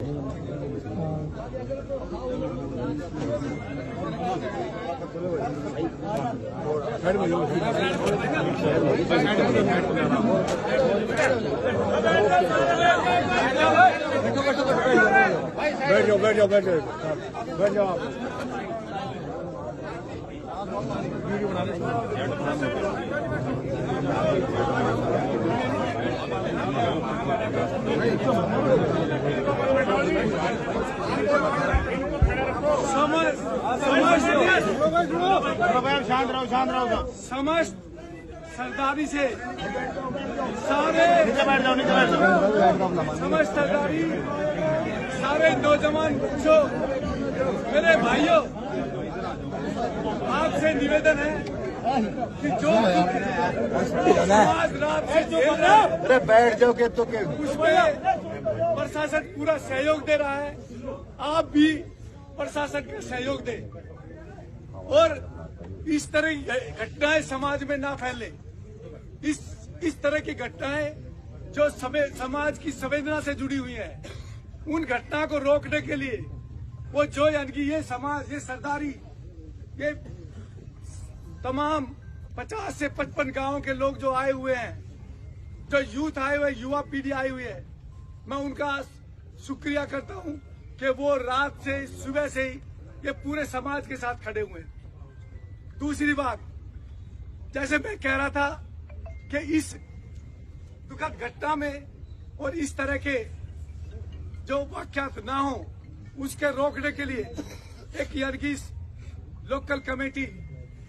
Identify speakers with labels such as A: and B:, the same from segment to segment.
A: बैठ जाओ आप। शांत रहो।
B: समस्त सरदारी से सारे समस्त सरदारी सारे नौजवान बच्चों, मेरे भाइयों, आपसे निवेदन है कि जो समाज रात से झेल रहा है,
A: अरे बैठ जाओ के तो के
B: उसमें प्रशासन पूरा सहयोग दे रहा है। आप भी प्रशासन का सहयोग दें और इस तरह की घटनाएं समाज में ना फैले। इस तरह की घटनाएं जो समाज की संवेदना से जुड़ी हुई है, उन घटना को रोकने के लिए वो जो यानी कि ये समाज, ये सरदारी, ये तमाम 50 से 55 गांव के लोग जो आए हुए हैं, जो यूथ आए हुए, युवा पीढ़ी आई हुई है, मैं उनका शुक्रिया करता हूं कि वो रात से सुबह से ही ये पूरे समाज के साथ खड़े हुए हैं। दूसरी बात, जैसे मैं कह रहा था कि इस दुखद घटना में और इस तरह के जो वाकयात ना हो, उसके रोकने के लिए एक यानी कि लोकल कमेटी,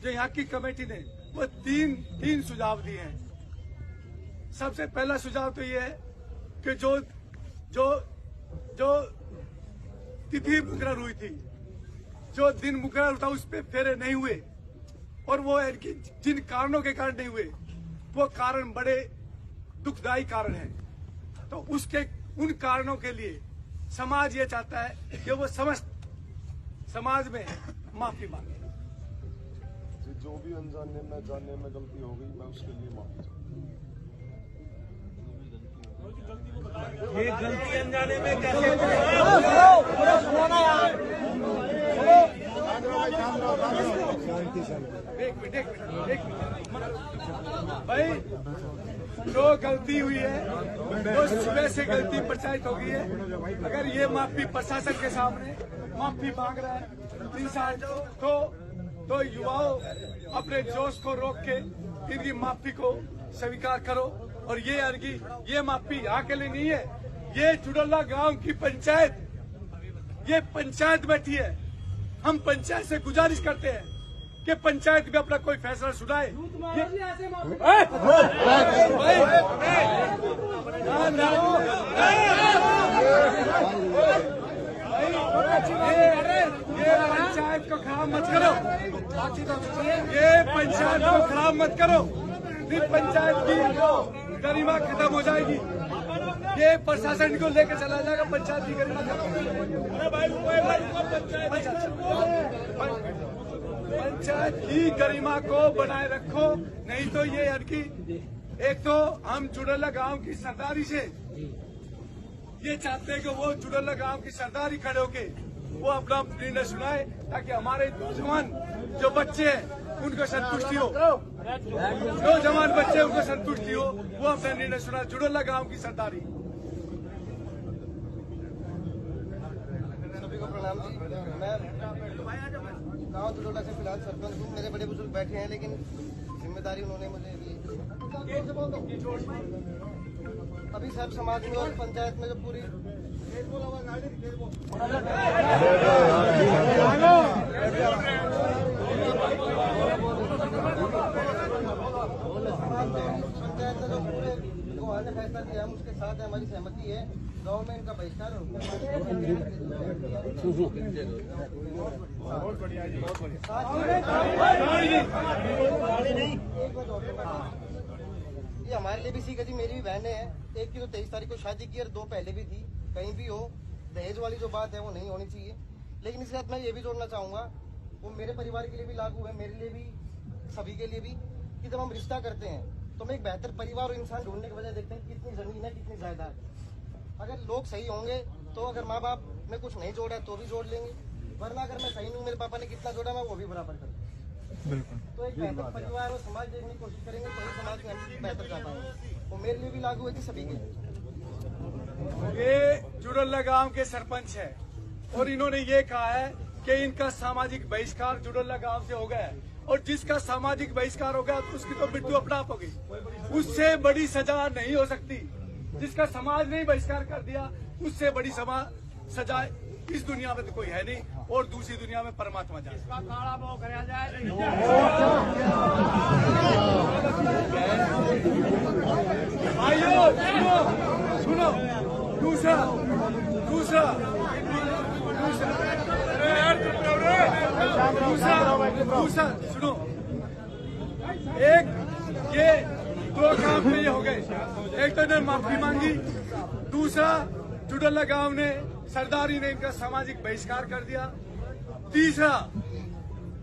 B: जो यहाँ की कमेटी ने वो तीन सुझाव दिए हैं। सबसे पहला सुझाव तो ये है कि जो तिथि मुकर्रर हुई थी, जो दिन मुकर्रर था, उस पर फेरे नहीं हुए और वो जिन कारणों के कारण नहीं हुए, वो कारण बड़े दुखदायी कारण हैं। तो उन कारणों के लिए समाज ये चाहता है कि वो समस्त समाज में माफी मांगे।
C: जो भी अनजाने में जाने में गलती हो गई, मैं उसके लिए माफी चाहता हूँ।
B: ये गलती अनजाने में कैसे एक मिनट भाई, जो गलती हुई है वो सुबह से गलती पंचायत हो गई है। अगर ये माफी प्रशासन के सामने माफी मांग रहा है इंसान, तो युवाओं अपने जोश को रोक के इनकी माफी को स्वीकार करो। और ये माफी यहाँ के लिए नहीं है, ये चुडल्ला गांव की पंचायत, ये पंचायत बैठी है। हम पंचायत से गुजारिश करते हैं कि पंचायत में अपना कोई फैसला सुनाए। ये पंचायत को खराब मत करो, ये पंचायत को खराब मत करो। फिर पंचायत की गरिमा खत्म हो जाएगी, ये प्रशासन को लेकर चला जाएगा। पंचायत की गरिमा पंचायत की गरिमा को बनाए रखो, नहीं तो ये एक तो हम चुडल्ला गांव की सरदारी से ये चाहते हैं कि वो चुडल्ला गांव की सरदारी खड़े होके वो अपना निर्णय सुनाए, ताकि हमारे नौजवान जो बच्चे हैं उनको संतुष्टि हो, नौजवान बच्चे उनको संतुष्टि हो, वो अपना निर्णय सुनाए। चुडल्ला गांव की सरदारी।
D: सभी को प्रणाम जी। मैं गाँव चुडल्ला से फिलहाल सरपंच हूँ। मेरे बड़े बुजुर्ग बैठे हैं, लेकिन जिम्मेदारी उन्होंने मुझे दी। अभी सब समाज में और पंचायत में जो पूरी पंचायत ने जो पूरे ने फैसला किया, हम उसके साथ हमारी सहमति है। गाँव में इनका बहिष्कार ये हमारे लिए भी सीख है जी। मेरी भी बहनें हैं, एक की तो 23 तारीख को शादी की और 2 पहले भी थी। कहीं भी हो, दहेज वाली जो बात है वो नहीं होनी चाहिए। लेकिन इसके साथ मैं ये भी जोड़ना चाहूंगा, वो मेरे परिवार के लिए भी लागू है, मेरे लिए भी, सभी के लिए भी, कि जब हम रिश्ता करते हैं तो हम एक बेहतर परिवार और इंसान ढूंढने के बजाय देखते हैं कितनी जमीन है, कितनी जायदाद है। अगर लोग सही होंगे तो अगर माँ बाप में कुछ नहीं जोड़ा है तो भी जोड़ लेंगे, वरना अगर मैं सही हूँ, मेरे पापा ने कितना जोड़ा मैं वो भी बराबर कर दूँ।
E: बिल्कुल।
D: तो एक बेहतर परिवार और समाज देखने की कोशिश करेंगे तो ही समाज में हम बेहतर जा पाएंगे। वो मेरे लिए भी लागू है कि सभी के लिए।
B: ये जुड़ल्ला गांव के सरपंच है और इन्होंने ये कहा है कि इनका सामाजिक बहिष्कार जुड़ल्ला गांव से हो गया है, और जिसका सामाजिक बहिष्कार हो गया तो उसकी तो मृत्यु अपना आप होगी, उससे बड़ी सजा नहीं हो सकती। जिसका समाज ने बहिष्कार कर दिया उससे बड़ी सजा इस दुनिया में तो कोई है नहीं, और दूसरी दुनिया में परमात्मा जाने। भाइयों सुनो, दूसरा सुनो, एक ये दो काम नहीं हो गए। एक तो इन्होंने माफी मांगी, दूसरा जुड़ल्ला गांव ने सरदारी ने इनका सामाजिक बहिष्कार कर दिया, तीसरा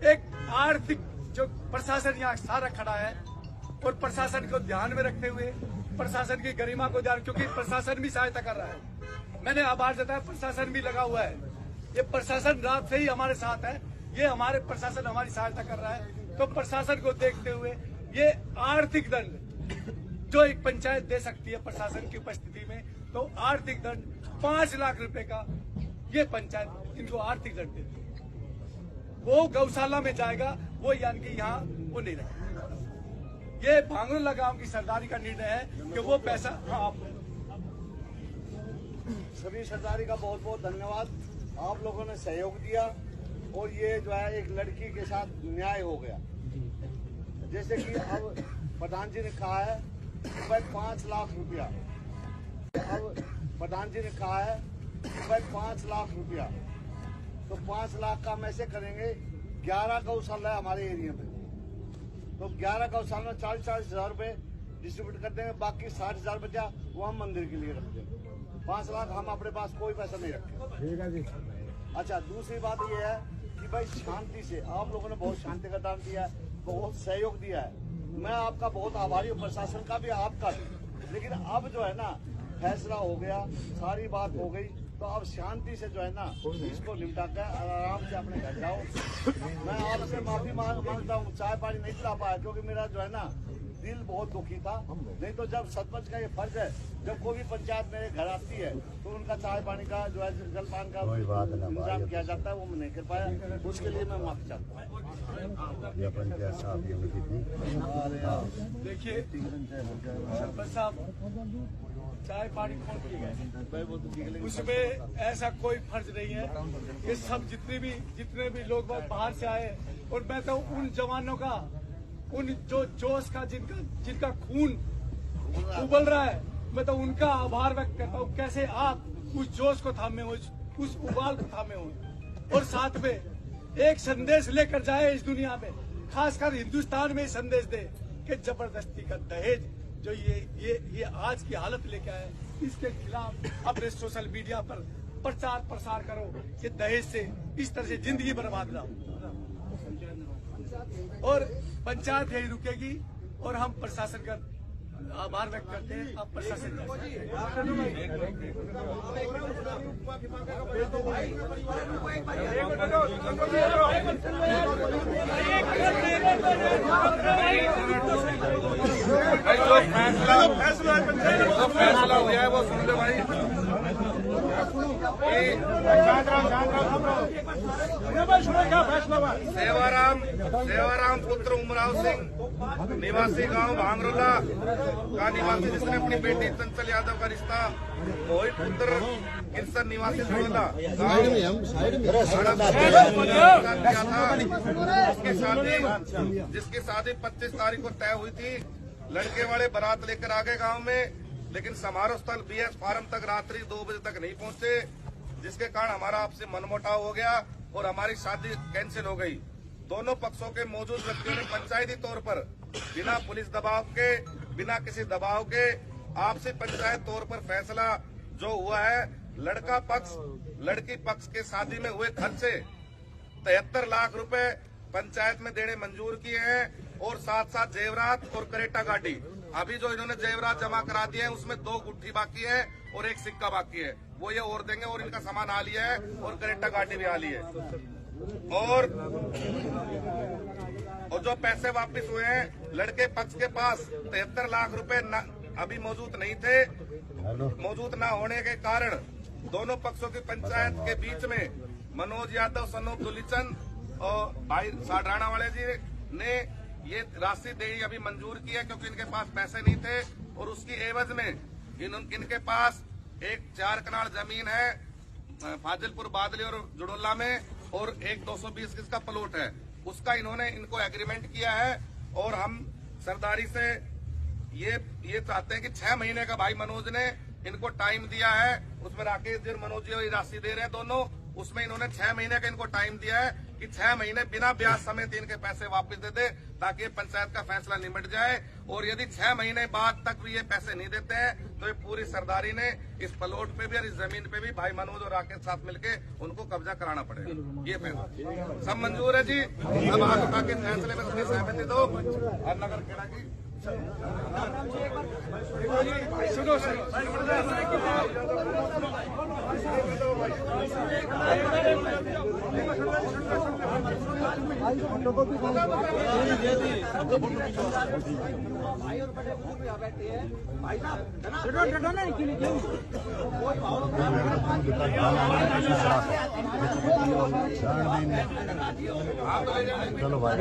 B: एक आर्थिक जो प्रशासन यहाँ सारा खड़ा है और प्रशासन को ध्यान में रखते हुए, प्रशासन की गरिमा को ध्यान, क्योंकि प्रशासन भी सहायता कर रहा है। मैंने आभार जताया, प्रशासन भी लगा हुआ है। ये प्रशासन रात से ही हमारे साथ है, ये हमारे प्रशासन हमारी सहायता कर रहा है। तो प्रशासन को देखते हुए ये आर्थिक दंड जो एक पंचायत दे सकती है प्रशासन की उपस्थिति में, तो आर्थिक दंड 5 लाख रुपए का ये पंचायत इनको आर्थिक दंड देती है। वो गौशाला में जाएगा, वो यानी कि यहाँ वो नहीं रहेगा। ये भांगरोला गांव की सरदारी का निर्णय है कि वो पैसा
F: सभी सरदारी का बहुत बहुत धन्यवाद। आप लोगों ने सहयोग दिया और ये जो है एक लड़की के साथ न्याय हो गया। जैसे कि अब प्रधान जी ने कहा है 5 लाख रुपया, अब प्रधान जी ने कहा है 5 लाख रुपया, तो 5 लाख का हम ऐसे करेंगे, 11 गौशाला है हमारे एरिया में, तो 11 गौशाला में 40-40 हजार रुपए डिस्ट्रीब्यूट कर देंगे, बाकी 60,000 बचा वो हम मंदिर के लिए रख देंगे। 5 लाख हम अपने पास कोई पैसा नहीं रखें।
A: ठीक है जी।
F: अच्छा, दूसरी बात ये है कि भाई शांति से आप लोगों ने बहुत शांति का दान दिया है, बहुत सहयोग दिया है, मैं आपका बहुत आभारी हूँ, प्रशासन का भी, आपका भी। लेकिन अब जो है ना फैसला हो गया, सारी बात हो गई, तो अब शांति से जो है ना इसको निपटा कर आराम से अपने घर जाओ। मैं आपसे माफी मांगता हूँ, चाय पानी नहीं पिला पाया क्योंकि मेरा जो है ना दिल बहुत दुखी था। नहीं तो जब सरपंच का ये फर्ज है, जब कोई भी पंचायत मेरे घर आती है तो उनका चाय पानी का जो है जलपान का इंतजाम किया जाता है, वो मैं नहीं कर पाया, उसके लिए मैं माफी चाहता हूँ।
B: देखिए सरपंच साहब, चाय पानी कौन पिएगा, उसमें ऐसा कोई फर्ज नहीं है। ये सब जितने भी लोग बाहर से आए, और मैं तो उन जवानों का, उन जो जोश का जिनका खून उबल रहा है, मैं तो उनका आभार व्यक्त करता हूँ। कैसे आप उस जोश को थामे हो, उस उबाल को थामे हो, और साथ में एक संदेश लेकर जाए इस दुनिया में, खासकर हिंदुस्तान में संदेश दे कि जबरदस्ती का दहेज जो ये आज की हालत लेके आए, इसके खिलाफ अपने सोशल मीडिया पर प्रचार प्रसार करो कि दहेज से इस तरह से जिंदगी बर्बाद ना हो। और पंचायत यही रुकेगी, और हम प्रशासन का आभार व्यक्त करते हैं। आप प्रशासन
C: फैसला हो गया है वो सुन ले भाई। सेवाराम पुत्र उमराव सिंह निवासी गांव भांगरोला का निवासी, जिसने अपनी बेटी चंचल यादव का रिश्ता मोहित पुत्र किरसन निवासी जुड़ल्ला किया था, जिसकी शादी 25 तारीख को तय हुई थी। लड़के वाले बारात लेकर आ गए गाँव में, लेकिन समारोह स्थल BS फार्म तक रात्रि 2 बजे तक नहीं पहुंचे, जिसके कारण हमारा आपसे मनमुटाव हो गया और हमारी शादी कैंसिल हो गई। दोनों पक्षों के मौजूद व्यक्तियों ने पंचायती तौर पर बिना पुलिस दबाव के, बिना किसी दबाव के आपसी पंचायत तौर पर फैसला जो हुआ है, लड़का पक्ष लड़की पक्ष के शादी में हुए खर्चे 73 लाख रुपए पंचायत में देने मंजूर किए हैं, और साथ साथ जेवरात और करेटा गाड़ी। अभी जो इन्होंने जेवरात जमा करा दिए हैं उसमें 2 गुत्थी बाकी है और 1 सिक्का बाकी है। वो ये और देंगे और इनका सामान आ लिया है और करेक्टा गाड़ी भी आ ली है। और जो पैसे वापस हुए हैं लड़के पक्ष के पास 73 लाख रुपए अभी मौजूद नहीं थे। मौजूद न होने के कारण दोनों पक्षों की पंचायत के बीच में मनोज यादव, सनोप दुलीचंद और भाई साडराना वाले जी ने ये राशि देनी अभी मंजूर की है, क्योंकि इनके पास पैसे नहीं थे और उसकी एवज में इनके पास एक 4 कनाल जमीन है फाजिलपुर बादली और जुड़ोला में और एक 220 किसका प्लॉट है, उसका इन्होंने इनको एग्रीमेंट किया है। और हम सरदारी से ये चाहते हैं कि 6 महीने का भाई मनोज ने इनको टाइम दिया है, उसमें राकेश जी और मनोज जी राशि दे रहे हैं दोनों, उसमें इन्होंने 6 महीने का इनको टाइम दिया है कि 6 महीने बिना ब्याज समेत इनके पैसे वापस दे दे, ताकि पंचायत का फैसला निमट जाए। और यदि 6 महीने बाद तक भी ये पैसे नहीं देते हैं तो ये पूरी सरदारी ने इस प्लॉट पे भी और इस जमीन पे भी भाई मनोज और राकेश साथ मिलके उनको कब्जा कराना पड़ेगा। ये फैसला सब मंजूर है जी। अब हाथ उठा के फैसले में अपनी सहमति दो। और नगर खेड़ा की
B: सुनो सर,
A: चलो भाई